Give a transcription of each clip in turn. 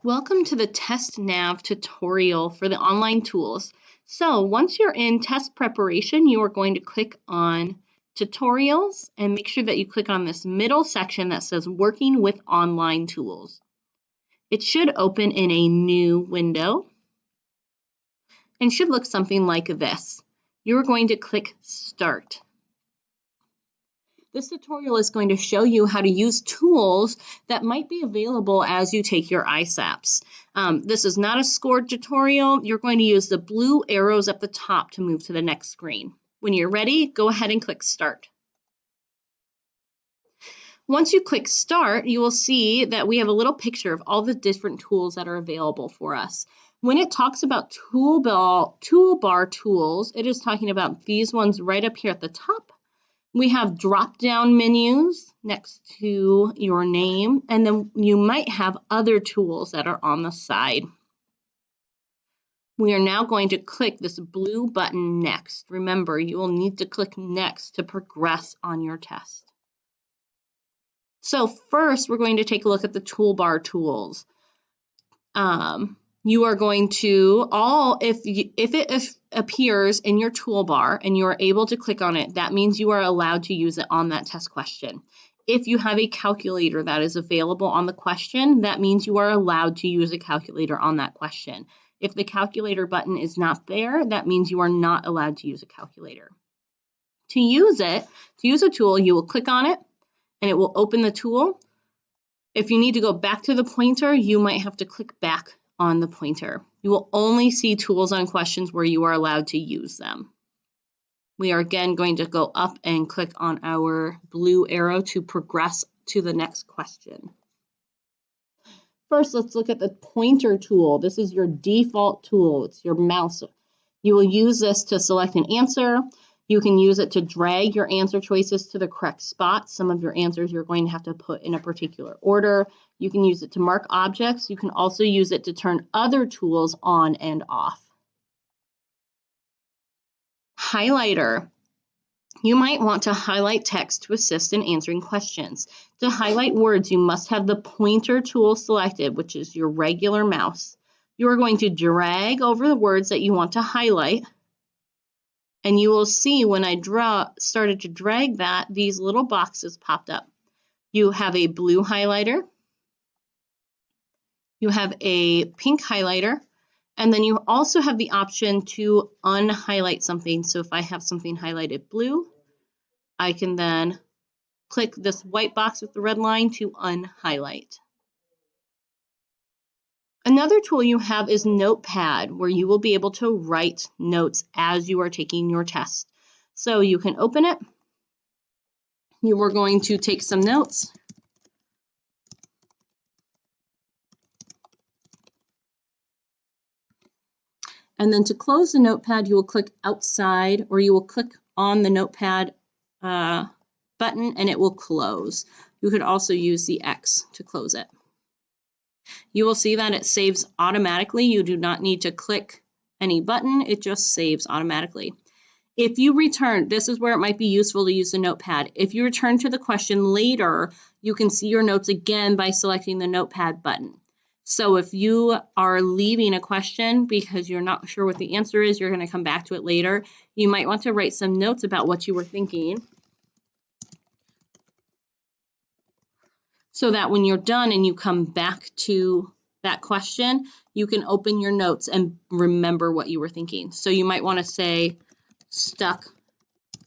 Welcome to the Test Nav tutorial for the online tools. So once you're in test preparation, you are going to click on tutorials and make sure that you click on this middle section that says working with online tools. It should open in a new window and should look something like this. You're going to click start. This tutorial is going to show you how to use tools that might be available as you take your ISAPs. This is not a scored tutorial. You're going to use the blue arrows at the top to move to the next screen. When you're ready, go ahead and click Start. Once you click Start, you will see that we have a little picture of all the different tools that are available for us. When it talks about Toolbar Tools, it is talking about these ones right up here at the top. We have drop-down menus next to your name, and then you might have other tools that are on the side. We are now going to click this blue button Next. Remember, you will need to click Next to progress on your test. So first, we're going to take a look at the Toolbar Tools. You are going to, if it appears in your toolbar and you are able to click on it, that means you are allowed to use it on that test question. If you have a calculator that is available on the question, that means you are allowed to use a calculator on that question. If the calculator button is not there, that means you are not allowed to use a calculator. To use a tool, you will click on it and it will open the tool. If you need to go back to the pointer, you might have to click back on the pointer. You will only see tools on questions where you are allowed to use them. We are again going to go up and click on our blue arrow to progress to the next question. First, let's look at the pointer tool. This is your default tool. It's your mouse. You will use this to select an answer. You can use it to drag your answer choices to the correct spot. Some of your answers you're going to have to put in a particular order. You can use it to mark objects. You can also use it to turn other tools on and off. Highlighter. You might want to highlight text to assist in answering questions. To highlight words, you must have the pointer tool selected, which is your regular mouse. You are going to drag over the words that you want to highlight. And you will see when I started to drag that, these little boxes popped up. You have a blue highlighter, you have a pink highlighter, and then you also have the option to unhighlight something. So if I have something highlighted blue, I can then click this white box with the red line to unhighlight. Another tool you have is Notepad, where you will be able to write notes as you are taking your test. So you can open it. You are going to take some notes. And then to close the Notepad, you will click outside, or you will click on the Notepad button and it will close. You could also use the X to close it. You will see that it saves automatically. You do not need to click any button. It just saves automatically. If you return, this is where it might be useful to use the Notepad. If you return to the question later, you can see your notes again by selecting the Notepad button. So if you are leaving a question because you're not sure what the answer is, you're going to come back to it later, you might want to write some notes about what you were thinking, so that when you're done and you come back to that question, you can open your notes and remember what you were thinking. So you might want to say stuck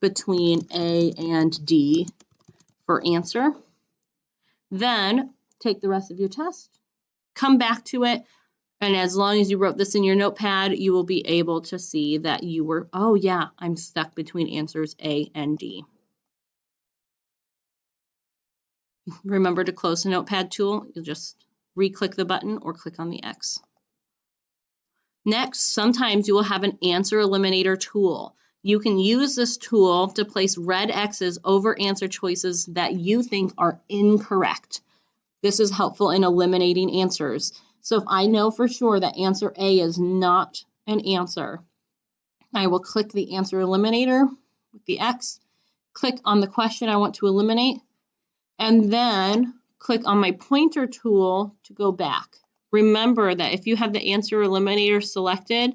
between A and D for answer. Then take the rest of your test, come back to it, and as long as you wrote this in your notepad, you will be able to see that you were, oh yeah, I'm stuck between answers A and D. Remember to close the Notepad tool. You'll just re-click the button or click on the X. Next, sometimes you will have an answer eliminator tool. You can use this tool to place red X's over answer choices that you think are incorrect. This is helpful in eliminating answers. So if I know for sure that answer A is not an answer, I will click the answer eliminator with the X, click on the question I want to eliminate, and then click on my pointer tool to go back. Remember that if you have the answer eliminator selected,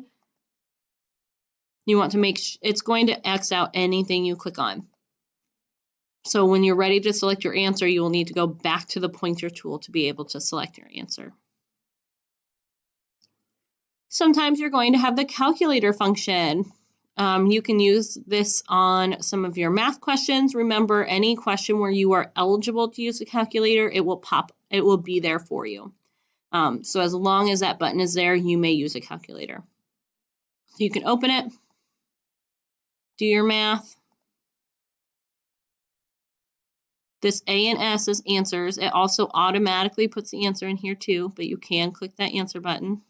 you want to make it's going to X out anything you click on. So when you're ready to select your answer, you will need to go back to the pointer tool to be able to select your answer. Sometimes you're going to have the calculator function. You can use this on some of your math questions. Remember, any question where you are eligible to use a calculator, it will be there for you. So as long as that button is there, you may use a calculator. So you can open it, do your math. This A and S is answers. It also automatically puts the answer in here too, but you can click that answer button.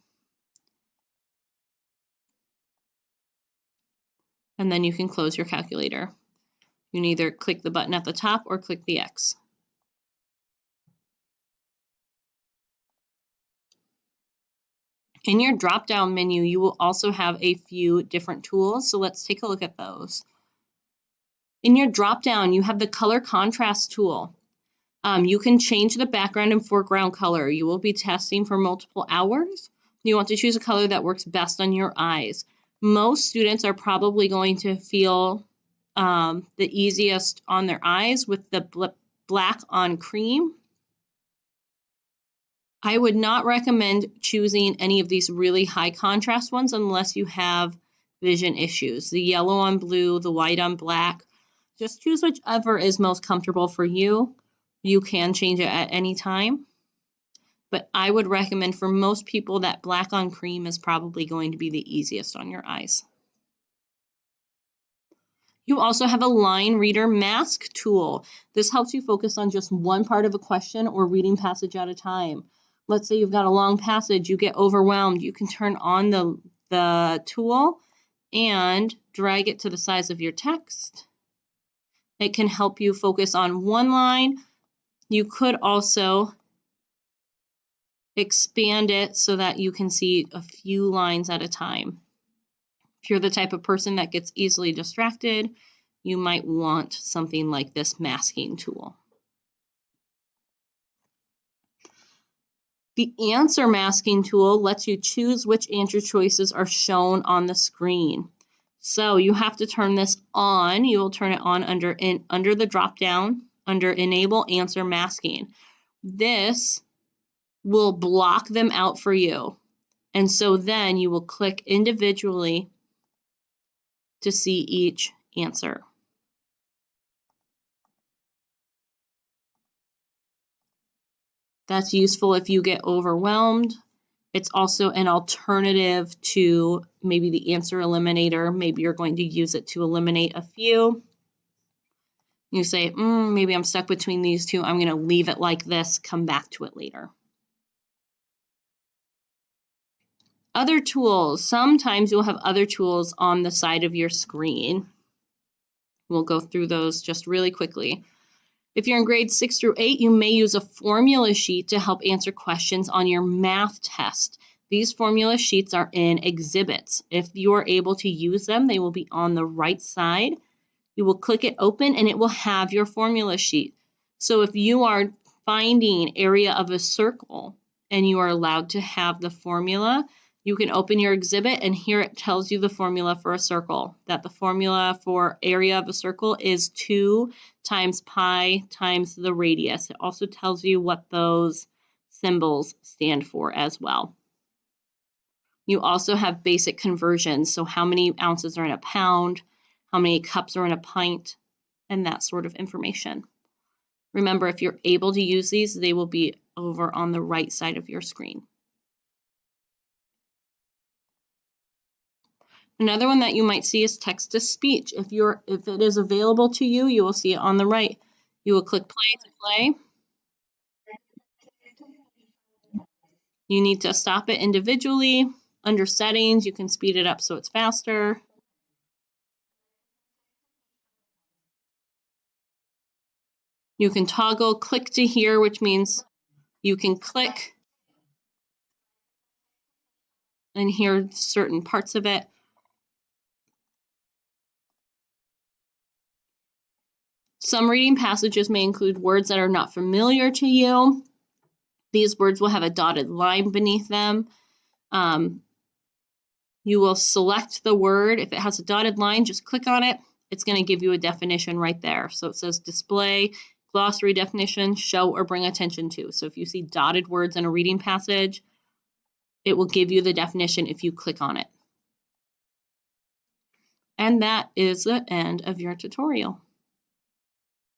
And then you can close your calculator. You can either click the button at the top or click the X. In your drop-down menu, you will also have a few different tools, so let's take a look at those. In your drop-down, you have the color contrast tool. You can change the background and foreground color. You will be testing for multiple hours. You want to choose a color that works best on your eyes. Most students are probably going to feel the easiest on their eyes with the black on cream. I would not recommend choosing any of these really high contrast ones unless you have vision issues. The yellow on blue, the white on black. Just choose whichever is most comfortable for you. You can change it at any time. But I would recommend for most people that black on cream is probably going to be the easiest on your eyes. You also have a line reader mask tool. This helps you focus on just one part of a question or reading passage at a time. Let's say you've got a long passage, you get overwhelmed. You can turn on the tool and drag it to the size of your text. It can help you focus on one line. You could also expand it so that you can see a few lines at a time. If you're the type of person that gets easily distracted, you might want something like this masking tool. The answer masking tool lets you choose which answer choices are shown on the screen. So you have to turn this on. You will turn it on under the drop-down under Enable Answer Masking. This will block them out for you. And so then you will click individually to see each answer. That's useful if you get overwhelmed. It's also an alternative to maybe the answer eliminator. Maybe you're going to use it to eliminate a few. You say, maybe I'm stuck between these two. I'm going to leave it like this, come back to it later. Other tools. Sometimes you'll have other tools on the side of your screen. We'll go through those just really quickly. If you're in grades 6 through 8, you may use a formula sheet to help answer questions on your math test. These formula sheets are in exhibits. If you are able to use them, they will be on the right side. You will click it open and it will have your formula sheet. So if you are finding area of a circle and you are allowed to have the formula, you can open your exhibit and here it tells you the formula for a circle. That the formula for area of a circle is 2 times pi times the radius. It also tells you what those symbols stand for as well. You also have basic conversions, so how many ounces are in a pound, how many cups are in a pint, and that sort of information. Remember, if you're able to use these, they will be over on the right side of your screen. Another one that you might see is text-to-speech. If it is available to you, you will see it on the right. You will click play to play. You need to stop it individually. Under settings, you can speed it up so it's faster. You can toggle click to hear, which means you can click and hear certain parts of it. Some reading passages may include words that are not familiar to you. These words will have a dotted line beneath them. You will select the word. If it has a dotted line, just click on it. It's going to give you a definition right there. So it says display, glossary definition, show or bring attention to. So if you see dotted words in a reading passage, it will give you the definition if you click on it. And that is the end of your tutorial.